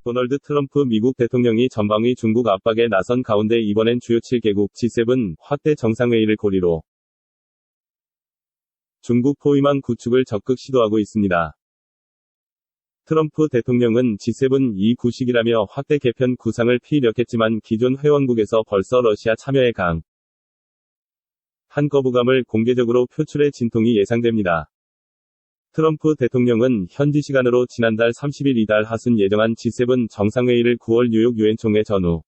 도널드 트럼프 미국 대통령이 전방위 중국 압박에 나선 가운데 이번엔 주요 7개국 G7 확대 정상회의를 고리로 중국 포위망 구축을 적극 시도하고 있습니다. 트럼프 대통령은 G7 이 구식이라며 확대 개편 구상을 피력했지만 기존 회원국에서 벌써 러시아 참여에 강한 거부감을 공개적으로 표출해 진통이 예상됩니다. 트럼프 대통령은 현지 시간으로 지난달 30일 이달 하순 예정한 G7 정상회의를 9월 뉴욕 유엔 총회 전후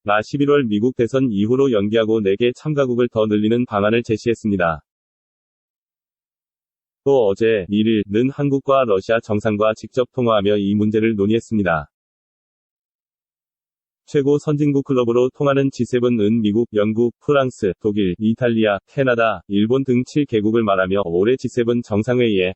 11월 미국 대선 이후로 연기하고 4개 참가국을 더 늘리는 방안을 제시했습니다. 또 어제 1일는 한국과 러시아 정상과 직접 통화하며 이 문제를 논의했습니다. 최고 선진국 클럽으로 통하는 G7은 미국, 영국, 프랑스, 독일, 이탈리아, 캐나다, 일본 등 7개국을 말하며 올해 G7 정상회의에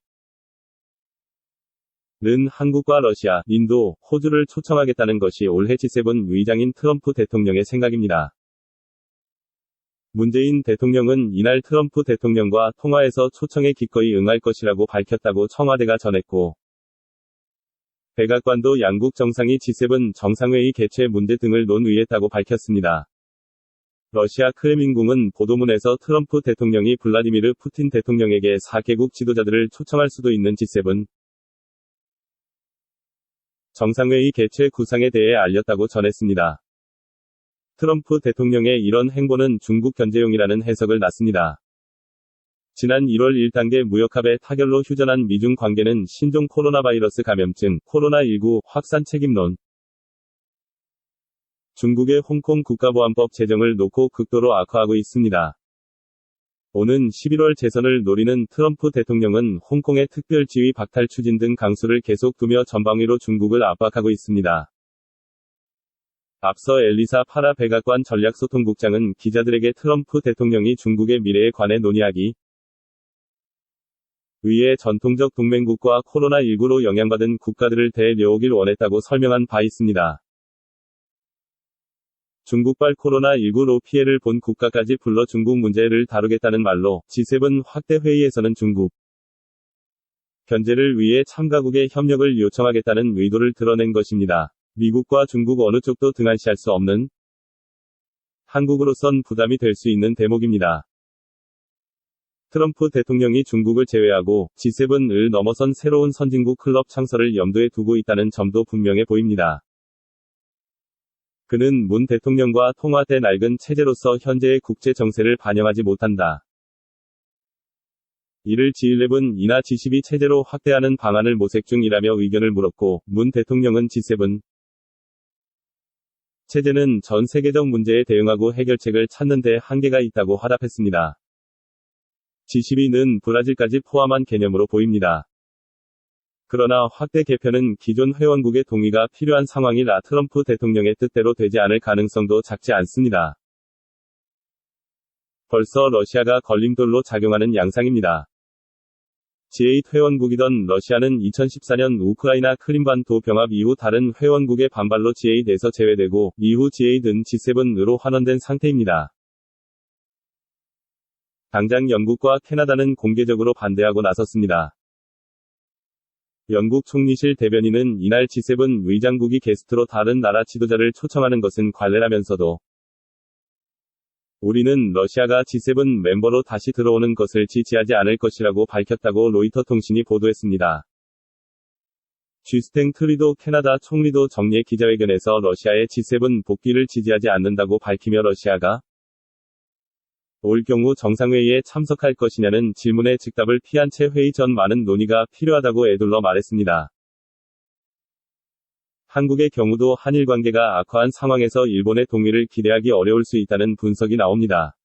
는 한국과 러시아, 인도, 호주를 초청하겠다는 것이 올해 G7 의장인 트럼프 대통령의 생각입니다. 문재인 대통령은 이날 트럼프 대통령과 통화에서 초청에 기꺼이 응할 것이라고 밝혔다고 청와대가 전했고, 백악관도 양국 정상이 G7 정상회의 개최 문제 등을 논의했다고 밝혔습니다. 러시아 크렘린궁은 보도문에서 트럼프 대통령이 블라디미르 푸틴 대통령에게 4개국 지도자들을 초청할 수도 있는 G7 정상회의 개최 구상에 대해 알렸다고 전했습니다. 트럼프 대통령의 이런 행보는 중국 견제용이라는 해석을 낳습니다. 지난 1월 1단계 무역합의 타결로 휴전한 미중 관계는 신종 코로나 바이러스 감염증, 코로나19 확산 책임론, 중국의 홍콩 국가보안법 제정을 놓고 극도로 악화하고 있습니다. 오는 11월 재선을 노리는 트럼프 대통령은 홍콩의 특별지위 박탈 추진 등 강수를 계속 두며 전방위로 중국을 압박하고 있습니다. 앞서 엘리사 파라 백악관 전략소통국장은 기자들에게 트럼프 대통령이 중국의 미래에 관해 논의하기 위해 전통적 동맹국과 코로나19로 영향받은 국가들을 데려오길 원했다고 설명한 바 있습니다. 중국발 코로나19로 피해를 본 국가까지 불러 중국 문제를 다루겠다는 말로 G7 확대 회의에서는 중국 견제를 위해 참가국의 협력을 요청하겠다는 의도를 드러낸 것입니다. 미국과 중국 어느 쪽도 등한시할 수 없는 한국으로선 부담이 될 수 있는 대목입니다. 트럼프 대통령이 중국을 제외하고 G7을 넘어선 새로운 선진국 클럽 창설을 염두에 두고 있다는 점도 분명해 보입니다. 그는 문 대통령과 통화 때 낡은 체제로서 현재의 국제 정세를 반영하지 못한다. 이를 G11이나 G12 체제로 확대하는 방안을 모색 중이라며 의견을 물었고, 문 대통령은 G7 체제는 전 세계적 문제에 대응하고 해결책을 찾는 데 한계가 있다고 화답했습니다. G12는 브라질까지 포함한 개념으로 보입니다. 그러나 확대 개편은 기존 회원국의 동의가 필요한 상황이라 트럼프 대통령의 뜻대로 되지 않을 가능성도 작지 않습니다. 벌써 러시아가 걸림돌로 작용하는 양상입니다. G8 회원국이던 러시아는 2014년 우크라이나 크림반도 병합 이후 다른 회원국의 반발로 G8에서 제외되고, 이후 G8은 G7으로 환원된 상태입니다. 당장 영국과 캐나다는 공개적으로 반대하고 나섰습니다. 영국 총리실 대변인은 이날 G7 의장국이 게스트로 다른 나라 지도자를 초청하는 것은 관례라면서도 우리는 러시아가 G7 멤버로 다시 들어오는 것을 지지하지 않을 것이라고 밝혔다고 로이터 통신이 보도했습니다. 쥐스탱 트리도 캐나다 총리도 정례 기자회견에서 러시아의 G7 복귀를 지지하지 않는다고 밝히며 러시아가 올 경우 정상회의에 참석할 것이냐는 질문에 즉답을 피한 채 회의 전 많은 논의가 필요하다고 에둘러 말했습니다. 한국의 경우도 한일 관계가 악화한 상황에서 일본의 동의를 기대하기 어려울 수 있다는 분석이 나옵니다.